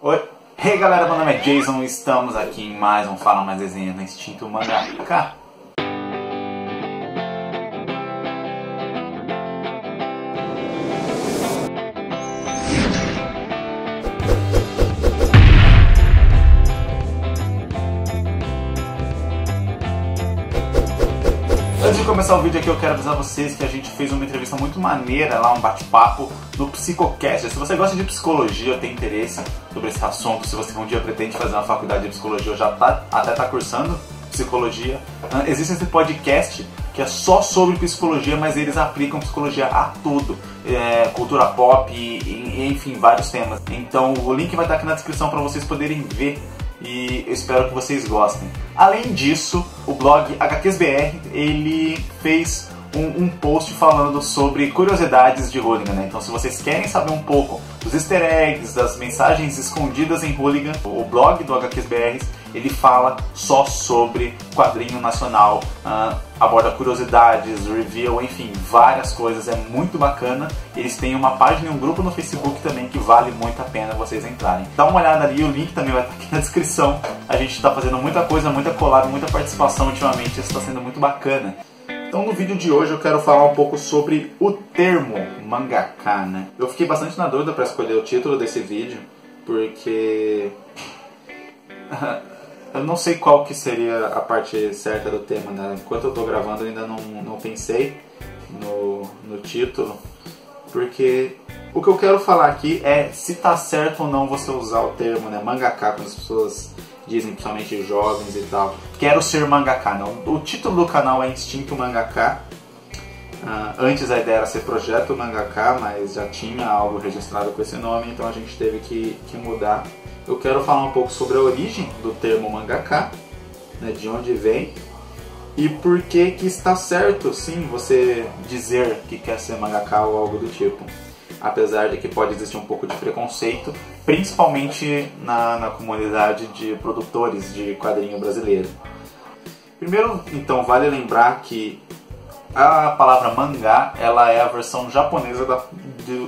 Oi, hey galera, meu nome é Jason, estamos aqui em mais um Fala Mais Desenho no Instinto Mangaka. Antes de começar o vídeo aqui, eu quero avisar vocês que a gente fez uma entrevista muito maneira lá, um bate-papo no Psicocast. Se você gosta de psicologia ou tem interesse sobre esse assunto, se você um dia pretende fazer uma faculdade de psicologia ou já até está cursando psicologia, existe esse podcast que é só sobre psicologia, mas eles aplicam psicologia a tudo, cultura pop, enfim, vários temas. Então o link vai estar aqui na descrição para vocês poderem ver. E eu espero que vocês gostem. Além disso, o blog HQsBR, ele fez um post falando sobre curiosidades de Hooligan, né? Então se vocês querem saber um pouco dos easter eggs, das mensagens escondidas em Hooligan, o blog do HQsBR, ele fala só sobre quadrinho nacional, aborda curiosidades, review, enfim, várias coisas, é muito bacana. Eles têm uma página e um grupo no Facebook também que vale muito a pena vocês entrarem. Dá uma olhada ali, o link também vai estar aqui na descrição. A gente está fazendo muita coisa, muita collab, muita participação ultimamente, isso está sendo muito bacana. Então no vídeo de hoje eu quero falar um pouco sobre o termo mangaka, né? Eu fiquei bastante na dúvida para escolher o título desse vídeo, porque eu não sei qual que seria a parte certa do tema, né? Enquanto eu estou gravando eu ainda não pensei no título, porque o que eu quero falar aqui é se tá certo ou não você usar o termo, né, mangaka, quando as pessoas dizem, principalmente jovens e tal, quero ser mangaka. Não. O título do canal é Instinto Mangaka. Antes a ideia era ser Projeto Mangaka, mas já tinha algo registrado com esse nome, então a gente teve que mudar. Eu quero falar um pouco sobre a origem do termo mangaka, né, de onde vem e por que está certo, sim, você dizer que quer ser mangaka ou algo do tipo. Apesar de que pode existir um pouco de preconceito, principalmente na comunidade de produtores de quadrinho brasileiro. Primeiro, então, vale lembrar que a palavra mangá, ela é a versão japonesa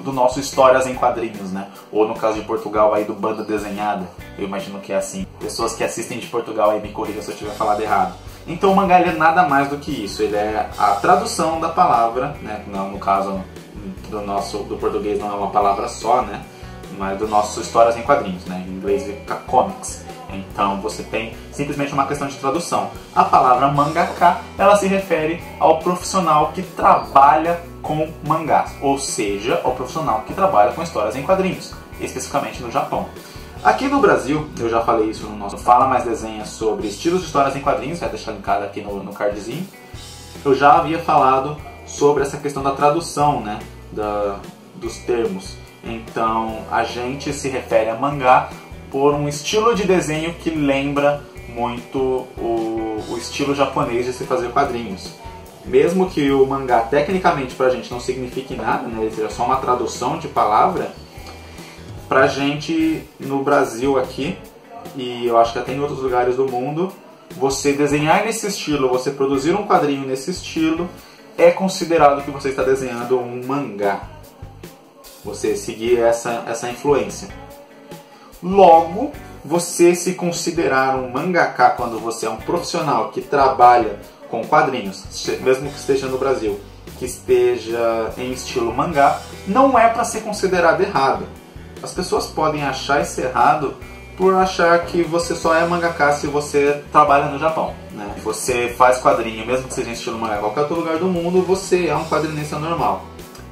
do nosso Histórias em Quadrinhos, né? Ou no caso de Portugal, aí do Banda Desenhada, eu imagino que é assim. Pessoas que assistem de Portugal aí me corrijam se eu tiver falado errado. Então o mangá ele é nada mais do que isso, ele é a tradução da palavra, né? No caso do português não é uma palavra só, né? Mas do nosso Histórias em Quadrinhos, né? Em inglês fica comics. Então você tem simplesmente uma questão de tradução. A palavra mangaka, ela se refere ao profissional que trabalha com mangás, ou seja, ao profissional que trabalha com histórias em quadrinhos, especificamente no Japão. Aqui no Brasil, eu já falei isso no nosso Fala Mais Desenha sobre estilos de histórias em quadrinhos, vai deixar linkado aqui no cardzinho. Eu já havia falado sobre essa questão da tradução, né, dos termos. Então a gente se refere a mangá por um estilo de desenho que lembra muito o estilo japonês de se fazer quadrinhos. Mesmo que o mangá tecnicamente pra gente não signifique nada, né, ele seja só uma tradução de palavra, pra gente no Brasil aqui, e eu acho que até em outros lugares do mundo, você desenhar nesse estilo, você produzir um quadrinho nesse estilo, é considerado que você está desenhando um mangá. Você seguir essa influência. Logo, você se considerar um mangaka quando você é um profissional que trabalha com quadrinhos, mesmo que esteja no Brasil, que esteja em estilo mangá, não é para ser considerado errado. As pessoas podem achar isso errado por achar que você só é mangaka se você trabalha no Japão, né? Você faz quadrinho, mesmo que seja em estilo mangá em qualquer outro lugar do mundo, você é um quadrinista normal.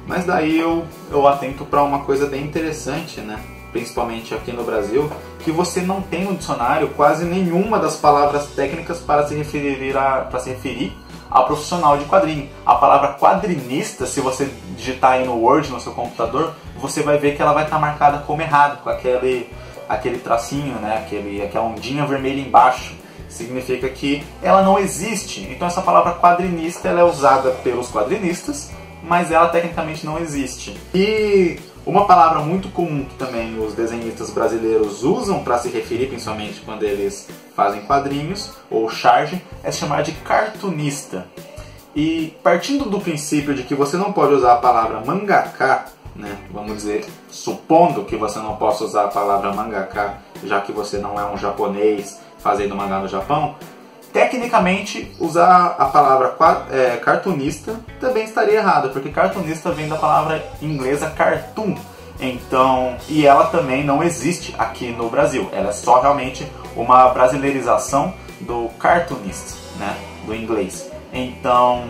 Mas daí eu atento para uma coisa bem interessante, né? Principalmente aqui no Brasil, que você não tem no dicionário quase nenhuma das palavras técnicas para se referir a profissional de quadrinho. A palavra quadrinista, se você digitar aí no Word, no seu computador, você vai ver que ela vai estar marcada como errado, com aquele tracinho, né? Aquela ondinha vermelha embaixo. Significa que ela não existe. Então essa palavra quadrinista ela é usada pelos quadrinistas, mas ela tecnicamente não existe. E uma palavra muito comum que também os desenhistas brasileiros usam para se referir, principalmente quando eles fazem quadrinhos ou charge, é chamar de cartunista. E partindo do princípio de que você não pode usar a palavra mangaka né, vamos dizer, supondo que você não possa usar a palavra mangaka, já que você não é um japonês fazendo mangá no Japão, tecnicamente usar a palavra cartunista também estaria errado, porque cartunista vem da palavra inglesa cartoon. Então, e ela também não existe aqui no Brasil, ela é só realmente uma brasileirização do cartoonist, né, do inglês. Então,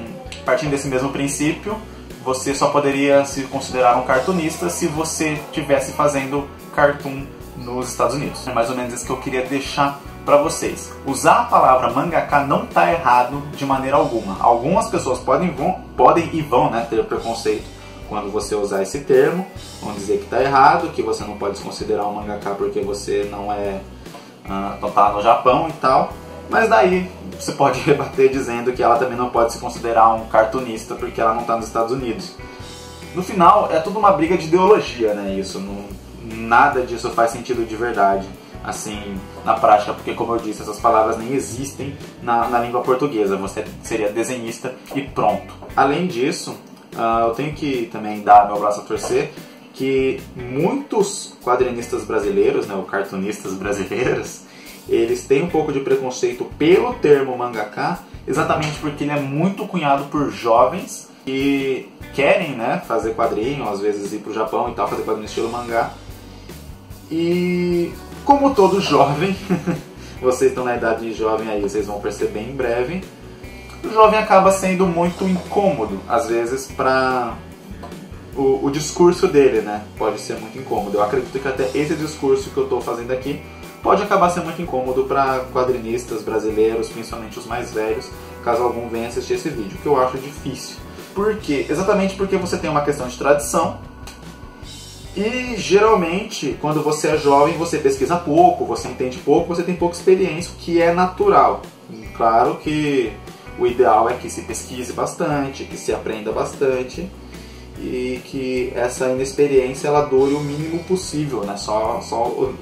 partindo desse mesmo princípio, você só poderia se considerar um cartunista se você estivesse fazendo cartoon nos Estados Unidos. É mais ou menos isso que eu queria deixar para vocês. Usar a palavra mangaka não está errado de maneira alguma. Algumas pessoas podem e vão, né, ter preconceito quando você usar esse termo, vão dizer que está errado, que você não pode se considerar um mangaka porque você não tá no Japão e tal, mas daí você pode rebater dizendo que ela também não pode se considerar um cartunista porque ela não está nos Estados Unidos. No final é tudo uma briga de ideologia, né? Isso nada disso faz sentido de verdade, assim, na prática, porque como eu disse, essas palavras nem existem na língua portuguesa. Você seria desenhista e pronto. Além disso, eu tenho que também dar meu braço a torcer que muitos quadrinistas brasileiros, né, ou cartunistas brasileiros, eles têm um pouco de preconceito pelo termo mangaka, exatamente porque ele é muito cunhado por jovens que querem, né, fazer quadrinho, às vezes ir pro Japão e tal, fazer quadrinho estilo mangá. E como todo jovem, vocês estão na idade de jovem aí, vocês vão perceber em breve, o jovem acaba sendo muito incômodo, às vezes, para o discurso dele, né? Pode ser muito incômodo. Eu acredito que até esse discurso que eu estou fazendo aqui pode acabar sendo muito incômodo para quadrinistas brasileiros, principalmente os mais velhos, caso algum venha assistir esse vídeo, que eu acho difícil. Por quê? Exatamente porque você tem uma questão de tradição e, geralmente, quando você é jovem, você pesquisa pouco, você entende pouco, você tem pouca experiência, o que é natural. Claro que o ideal é que se pesquise bastante, que se aprenda bastante e que essa inexperiência ela dure o mínimo possível, né? Só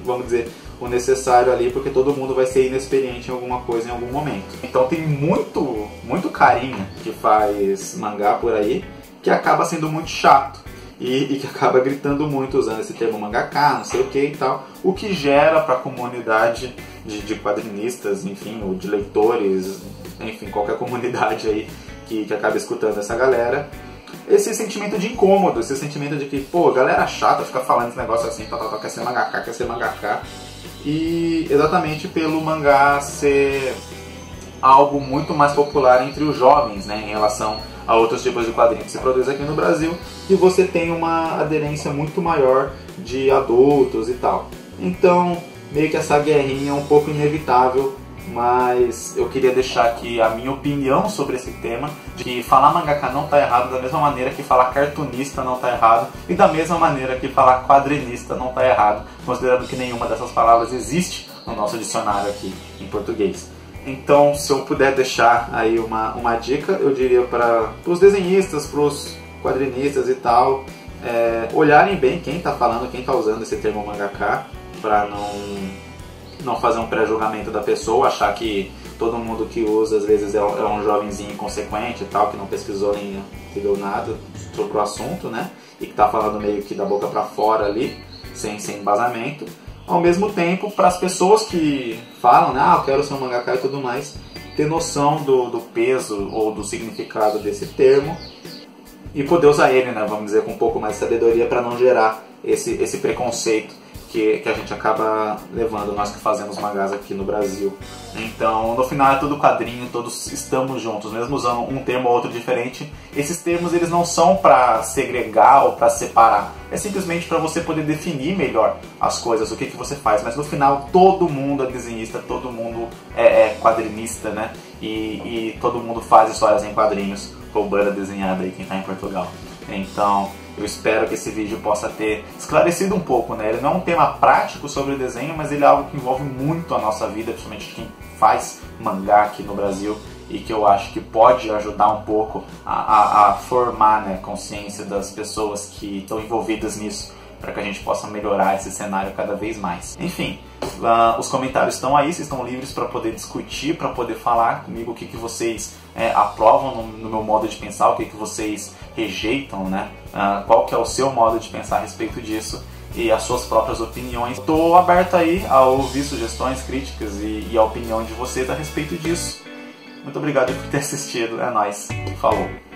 vamos dizer, o necessário ali, porque todo mundo vai ser inexperiente em alguma coisa em algum momento. Então tem muito carinha que faz mangá por aí que acaba sendo muito chato e que acaba gritando muito usando esse termo mangaka, não sei o que e tal, o que gera para a comunidade de quadrinistas, enfim, ou de leitores, enfim, qualquer comunidade aí que acaba escutando essa galera, esse sentimento de incômodo, esse sentimento de que, pô, galera chata fica falando esse negócio assim, quer ser mangaka, e exatamente pelo mangá ser algo muito mais popular entre os jovens, né, em relação a outros tipos de quadrinhos que se produz aqui no Brasil, e você tem uma aderência muito maior de adultos e tal. Então, meio que essa guerrinha é um pouco inevitável, mas eu queria deixar aqui a minha opinião sobre esse tema, de que falar mangaka não está errado, da mesma maneira que falar cartunista não está errado, e da mesma maneira que falar quadrinista não está errado, considerando que nenhuma dessas palavras existe no nosso dicionário aqui em português. Então, se eu puder deixar aí uma dica, eu diria para os desenhistas, para os quadrinistas e tal, olharem bem quem está falando, quem está usando esse termo mangaka, para não fazer um pré-julgamento da pessoa, achar que todo mundo que usa às vezes é um jovenzinho inconsequente e tal, que não pesquisou nem entendeu nada sobre o assunto, né? E que está falando meio que da boca para fora ali, sem embasamento. Ao mesmo tempo, para as pessoas que falam, né, eu quero ser um mangaka e tudo mais, ter noção do peso ou do significado desse termo e poder usar ele, né, vamos dizer, com um pouco mais de sabedoria para não gerar esse preconceito que a gente acaba levando, nós que fazemos mangás aqui no Brasil. Então, no final é tudo quadrinho, todos estamos juntos, mesmo usando um termo ou outro diferente. Esses termos eles não são para segregar ou para separar, é simplesmente para você poder definir melhor as coisas, o que você faz. Mas no final todo mundo é desenhista, todo mundo é quadrinista, né? E todo mundo faz histórias em quadrinhos, com banda desenhada aí, quem está em Portugal. Então, eu espero que esse vídeo possa ter esclarecido um pouco, né? Ele não é um tema prático sobre o desenho, mas ele é algo que envolve muito a nossa vida, principalmente quem faz mangá aqui no Brasil, e que eu acho que pode ajudar um pouco a formar, né, consciência das pessoas que estão envolvidas nisso, para que a gente possa melhorar esse cenário cada vez mais. Enfim, os comentários estão aí, vocês estão livres para poder discutir, para poder falar comigo o que vocês aprovam no meu modo de pensar, o que vocês rejeitam, né? Qual que é o seu modo de pensar a respeito disso e as suas próprias opiniões. Estou aberto aí a ouvir sugestões, críticas e a opinião de vocês a respeito disso. Muito obrigado por ter assistido, é nóis, falou!